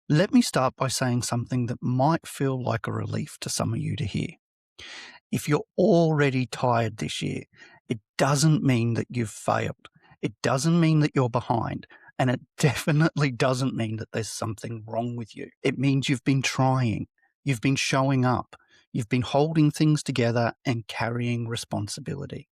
Let me start by saying something that might feel like a relief to some of you to hear. If you're already tired this year, it doesn't mean that you've failed. It doesn't mean that you're behind. And it definitely doesn't mean that there's something wrong with you. It means you've been trying. You've been showing up. You've been holding things together and carrying responsibility.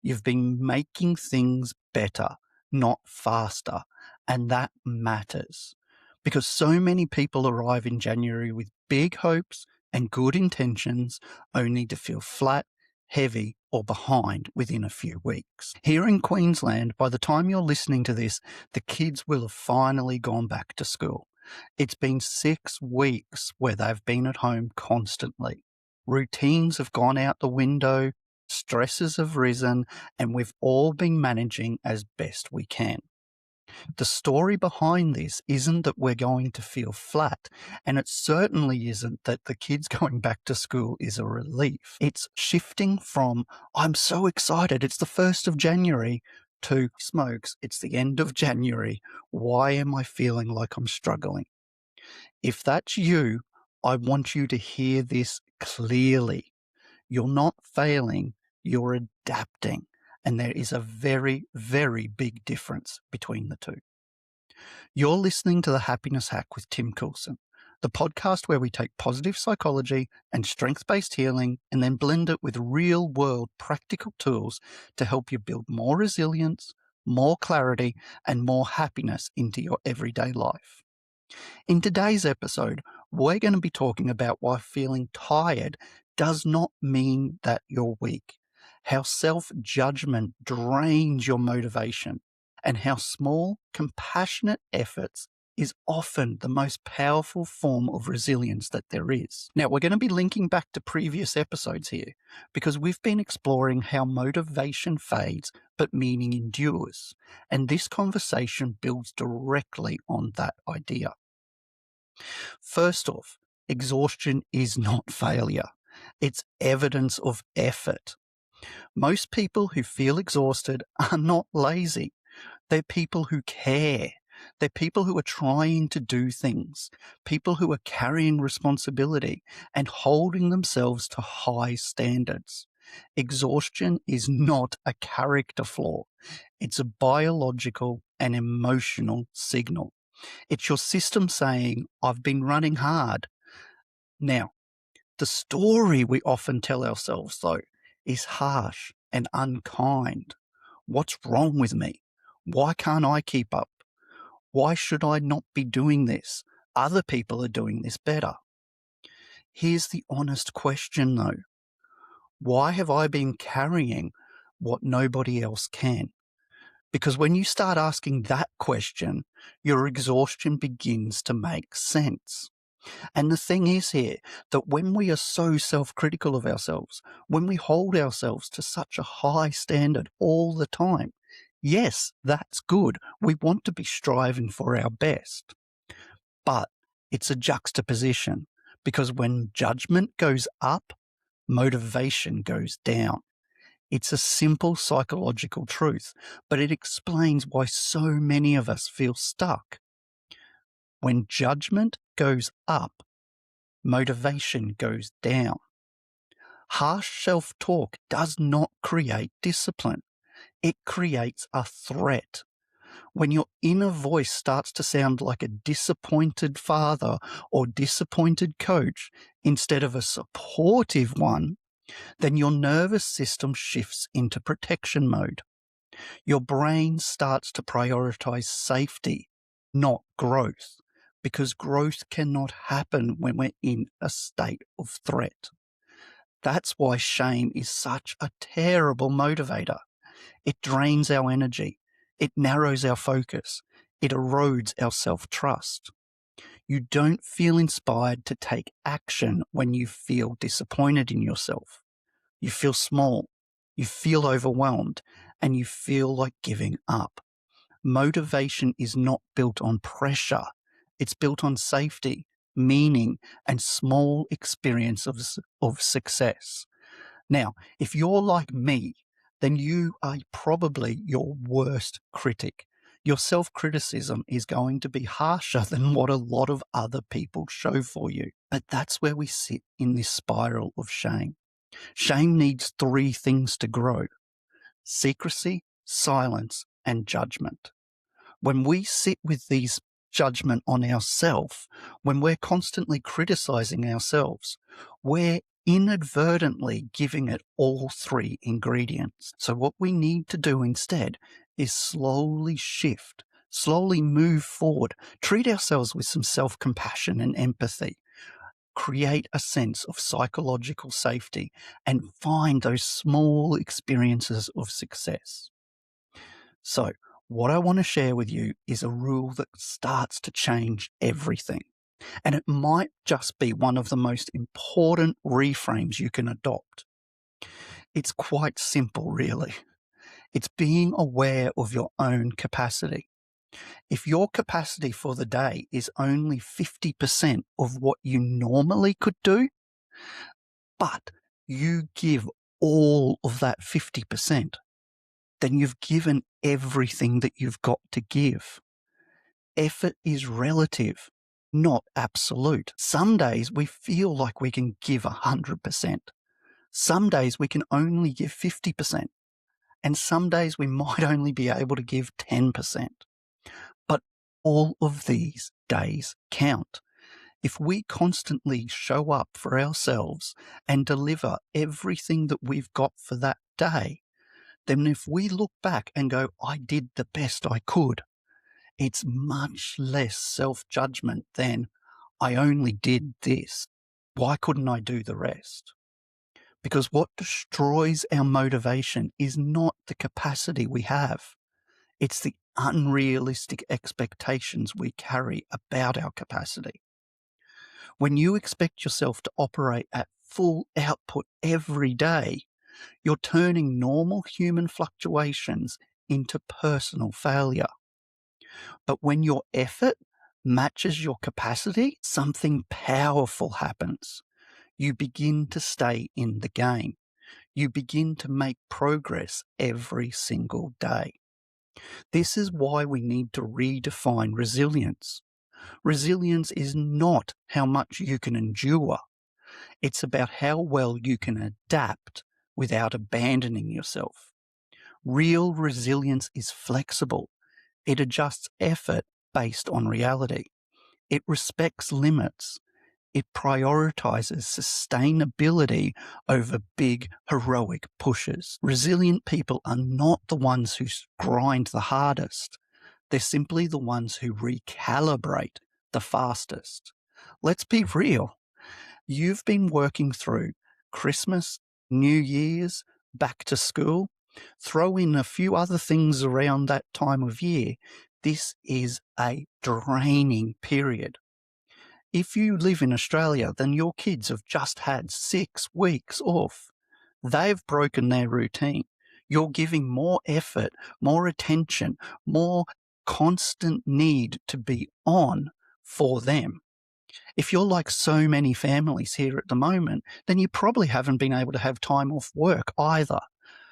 You've been making things better, not faster. And that matters because so many people arrive in January with big hopes and good intentions only to feel flat, heavy, or behind within a few weeks. Here in Queensland, by the time you're listening to this, the kids will have finally gone back to school. It's been 6 weeks where they've been at home constantly. Routines have gone out the window, stresses have risen, and we've all been managing as best we can. The story behind this isn't that we're going to feel flat, and it certainly isn't that the kids going back to school is a relief. It's shifting from, I'm so excited, it's the 1st of January, to, smokes, it's the end of January. Why am I feeling like I'm struggling? If that's you, I want you to hear this clearly. You're not failing, you're adapting. And there is a very, very big difference between the two. You're listening to The Happiness Hack with Tim Coulson, the podcast where we take positive psychology and strength-based healing and then blend it with real-world practical tools to help you build more resilience, more clarity, and more happiness into your everyday life. In today's episode, we're going to be talking about why feeling tired does not mean that you're weak, how self-judgment drains your motivation, and how small, compassionate efforts is often the most powerful form of resilience that there is. Now, we're going to be linking back to previous episodes here because we've been exploring how motivation fades but meaning endures, and this conversation builds directly on that idea. First off, exhaustion is not failure. It's evidence of effort. Most people who feel exhausted are not lazy. They're people who care. They're people who are trying to do things, people who are carrying responsibility and holding themselves to high standards. Exhaustion is not a character flaw. It's a biological and emotional signal. It's your system saying, I've been running hard. Now, the story we often tell ourselves, though, is harsh and unkind. What's wrong with me? Why can't I keep up? Why should I not be doing this? Other people are doing this better. Here's the honest question, though. Why have I been carrying what nobody else can? Because when you start asking that question, your exhaustion begins to make sense. And the thing is here that when we are so self-critical of ourselves, when we hold ourselves to such a high standard all the time, yes, that's good. We want to be striving for our best. But it's a juxtaposition because when judgment goes up, motivation goes down. It's a simple psychological truth, but it explains why so many of us feel stuck. When judgment goes up, motivation goes down. Harsh self-talk does not create discipline. It creates a threat. When your inner voice starts to sound like a disappointed father or disappointed coach instead of a supportive one, then your nervous system shifts into protection mode. Your brain starts to prioritize safety, not growth, because growth cannot happen when we're in a state of threat. That's why shame is such a terrible motivator. It drains our energy. It narrows our focus. It erodes our self-trust. You don't feel inspired to take action when you feel disappointed in yourself. You feel small, you feel overwhelmed, and you feel like giving up. Motivation is not built on pressure. It's built on safety, meaning, and small experience of success. Now, if you're like me, then you are probably your worst critic. Your self-criticism is going to be harsher than what a lot of other people show for you. But that's where we sit in this spiral of shame. Shame needs three things to grow: secrecy, silence, and judgment. When we sit with these judgment on ourselves, when we're constantly criticizing ourselves, we're inadvertently giving it all three ingredients. So what we need to do instead is slowly shift, slowly move forward, treat ourselves with some self-compassion and empathy, create a sense of psychological safety, and find those small experiences of success. So, what I want to share with you is a rule that starts to change everything. And it might just be one of the most important reframes you can adopt. It's quite simple, really. It's being aware of your own capacity. If your capacity for the day is only 50% of what you normally could do, but you give all of that 50%, then you've given everything that you've got to give. Effort is relative, not absolute. Some days we feel like we can give 100%. Some days we can only give 50%. And some days we might only be able to give 10%. But all of these days count. If we constantly show up for ourselves and deliver everything that we've got for that day, then if we look back and go, I did the best I could, it's much less self-judgment than I only did this. Why couldn't I do the rest? Because what destroys our motivation is not the capacity we have. It's the unrealistic expectations we carry about our capacity. When you expect yourself to operate at full output every day, you're turning normal human fluctuations into personal failure. But when your effort matches your capacity, something powerful happens. You begin to stay in the game. You begin to make progress every single day. This is why we need to redefine resilience. Resilience is not how much you can endure. It's about how well you can adapt without abandoning yourself. Real resilience is flexible. It adjusts effort based on reality. It respects limits. It prioritizes sustainability over big, heroic pushes. Resilient people are not the ones who grind the hardest. They're simply the ones who recalibrate the fastest. Let's be real. You've been working through Christmas, New Year's, back to school. Throw in a few other things around that time of year. This is a draining period. If you live in Australia, then your kids have just had 6 weeks off. They've broken their routine. You're giving more effort, more attention, more constant need to be on for them. If you're like so many families here at the moment, then you probably haven't been able to have time off work either.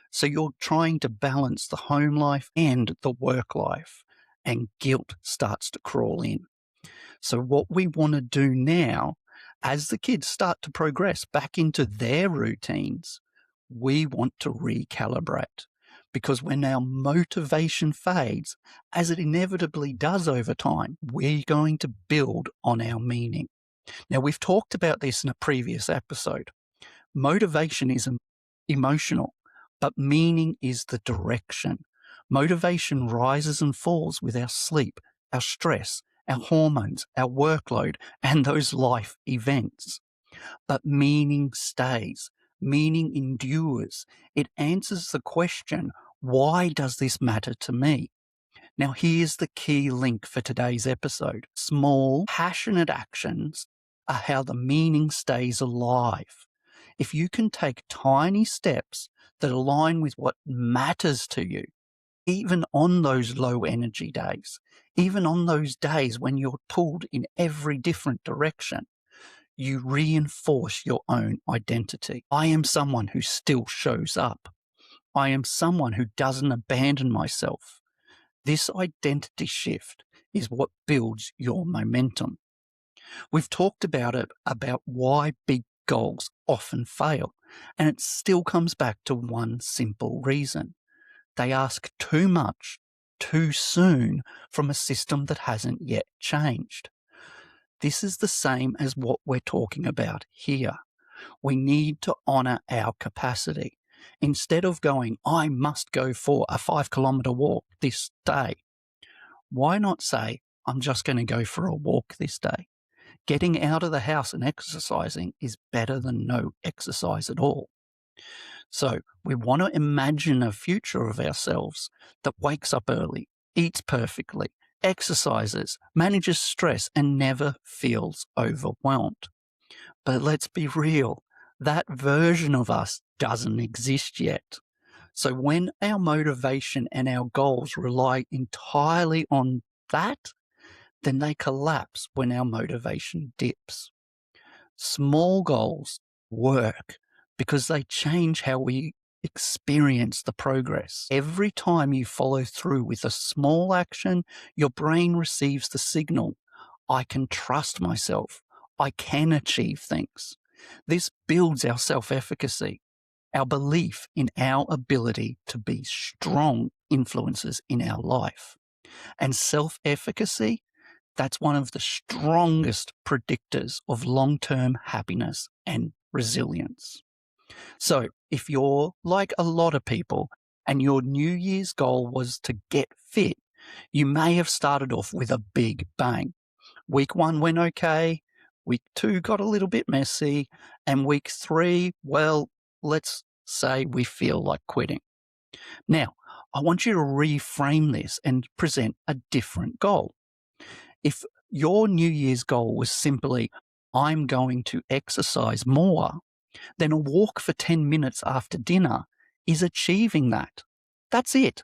So you're trying to balance the home life and the work life, and guilt starts to crawl in. So what we want to do now, as the kids start to progress back into their routines, we want to recalibrate. Because when our motivation fades, as it inevitably does over time, we're going to build on our meaning. Now, we've talked about this in a previous episode. Motivation is emotional, but meaning is the direction. Motivation rises and falls with our sleep, our stress, our hormones, our workload, and those life events. But meaning stays. Meaning endures. It answers the question, why does this matter to me? Now, here's the key link for today's episode. Small, passionate actions are how the meaning stays alive. If you can take tiny steps that align with what matters to you, even on those low energy days, even on those days when you're pulled in every different direction, you reinforce your own identity. I am someone who still shows up. I am someone who doesn't abandon myself. This identity shift is what builds your momentum. We've talked about it, about why big goals often fail, and it still comes back to one simple reason. They ask too much, too soon from a system that hasn't yet changed. This is the same as what we're talking about here. We need to honour our capacity. Instead of going, I must go for a 5-kilometre walk this day, why not say, I'm just going to go for a walk this day? Getting out of the house and exercising is better than no exercise at all. So we want to imagine a future of ourselves that wakes up early, eats perfectly, exercises, manages stress, and never feels overwhelmed. But let's be real, that version of us doesn't exist yet. So when our motivation and our goals rely entirely on that, then they collapse when our motivation dips. Small goals work because they change how we experience the progress. Every time you follow through with a small action, your brain receives the signal, I can trust myself. I can achieve things. This builds our self-efficacy, our belief in our ability to be strong influences in our life. And self-efficacy, that's one of the strongest predictors of long-term happiness and resilience. So if you're like a lot of people and your New Year's goal was to get fit, you may have started off with a big bang. Week 1 went okay, week 2 got a little bit messy, and week 3, well, let's say we feel like quitting. Now, I want you to reframe this and present a different goal. If your New Year's goal was simply, I'm going to exercise more, then a walk for 10 minutes after dinner is achieving that. That's it.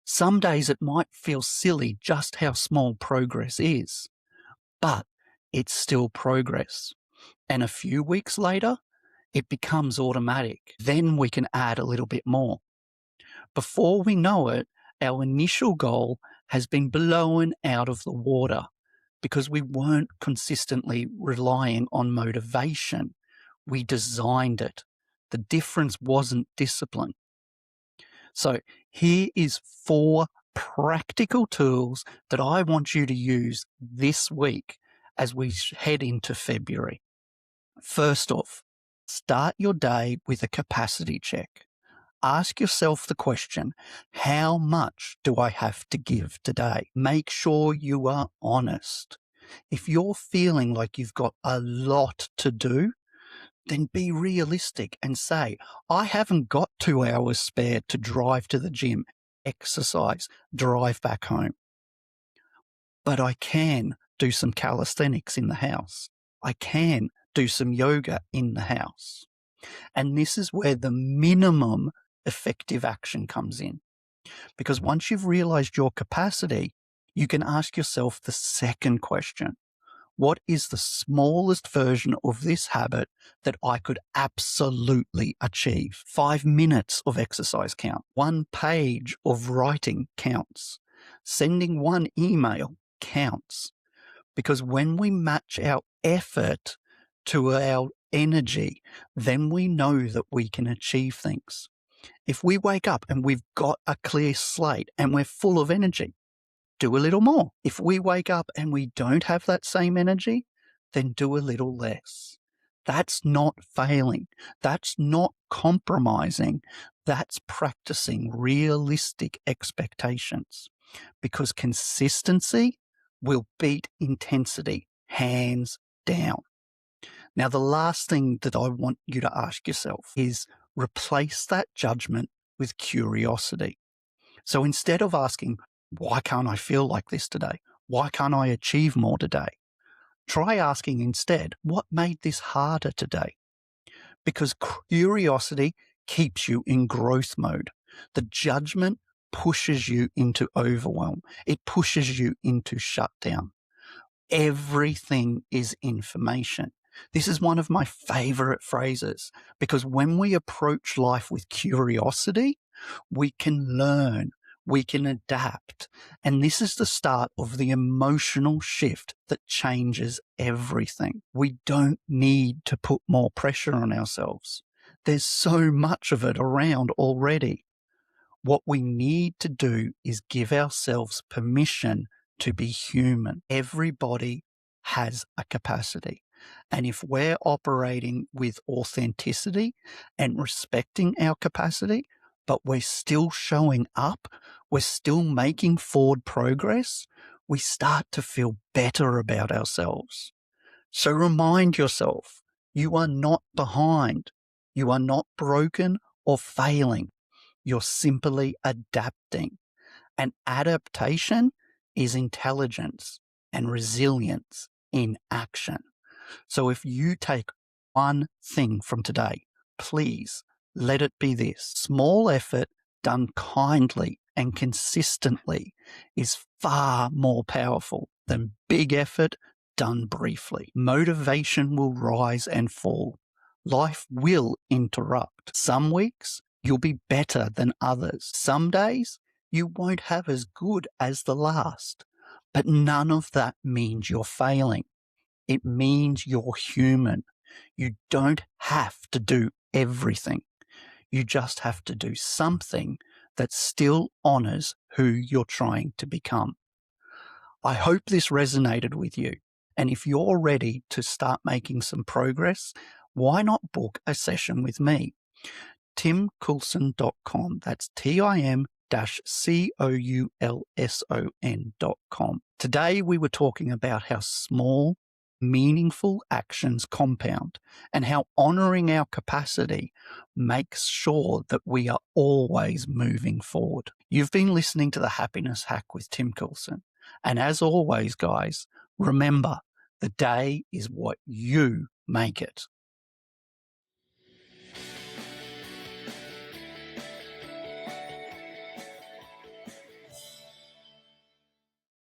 Some days it might feel silly just how small progress is, but it's still progress. And a few weeks later, it becomes automatic. Then we can add a little bit more. Before we know it, our initial goal has been blown out of the water because we weren't consistently relying on motivation. We designed it. The difference wasn't discipline. So here is 4 practical tools that I want you to use this week as we head into February. First off, start your day with a capacity check. Ask yourself the question, how much do I have to give today? Make sure you are honest. If you're feeling like you've got a lot to do, then be realistic and say, I haven't got 2 hours spare to drive to the gym, exercise, drive back home. But I can do some calisthenics in the house. I can do some yoga in the house. And this is where the minimum effective action comes in. Because once you've realized your capacity, you can ask yourself the second question. What is the smallest version of this habit that I could absolutely achieve? 5 minutes of exercise count. 1 page of writing counts. Sending 1 email counts. Because when we match our effort to our energy, then we know that we can achieve things. If we wake up and we've got a clear slate and we're full of energy, do a little more. If we wake up and we don't have that same energy, then do a little less. That's not failing. That's not compromising. That's practicing realistic expectations, because consistency will beat intensity, hands down. Now, the last thing that I want you to ask yourself is replace that judgment with curiosity. So instead of asking, why can't I feel like this today? Why can't I achieve more today? Try asking instead, what made this harder today? Because curiosity keeps you in growth mode. The judgment pushes you into overwhelm. It pushes you into shutdown. Everything is information. This is one of my favorite phrases, because when we approach life with curiosity, we can learn, We can adapt. And this is the start of the emotional shift that changes everything. We don't need to put more pressure on ourselves. There's so much of it around already. What we need to do is give ourselves permission to be human. Everybody has a capacity. And if we're operating with authenticity and respecting our capacity, but we're still showing up, we're still making forward progress, we start to feel better about ourselves. So remind yourself, you are not behind. You are not broken or failing. You're simply adapting. And adaptation is intelligence and resilience in action. So if you take one thing from today, please let it be this. Small effort done kindly and consistently is far more powerful than big effort done briefly. Motivation will rise and fall. Life will interrupt. Some weeks you'll be better than others. Some days you won't have as good as the last. But none of that means you're failing. It means you're human. You don't have to do everything. You just have to do something that still honors who you're trying to become. I hope this resonated with you. And if you're ready to start making some progress, why not book a session with me? timcoulson.com. That's TIM-COULSON.com. Today we were talking about how small, meaningful actions compound and how honoring our capacity makes sure that we are always moving forward. You've been listening to The Happiness Hack with Tim Coulson. And as always, guys, remember, the day is what you make it.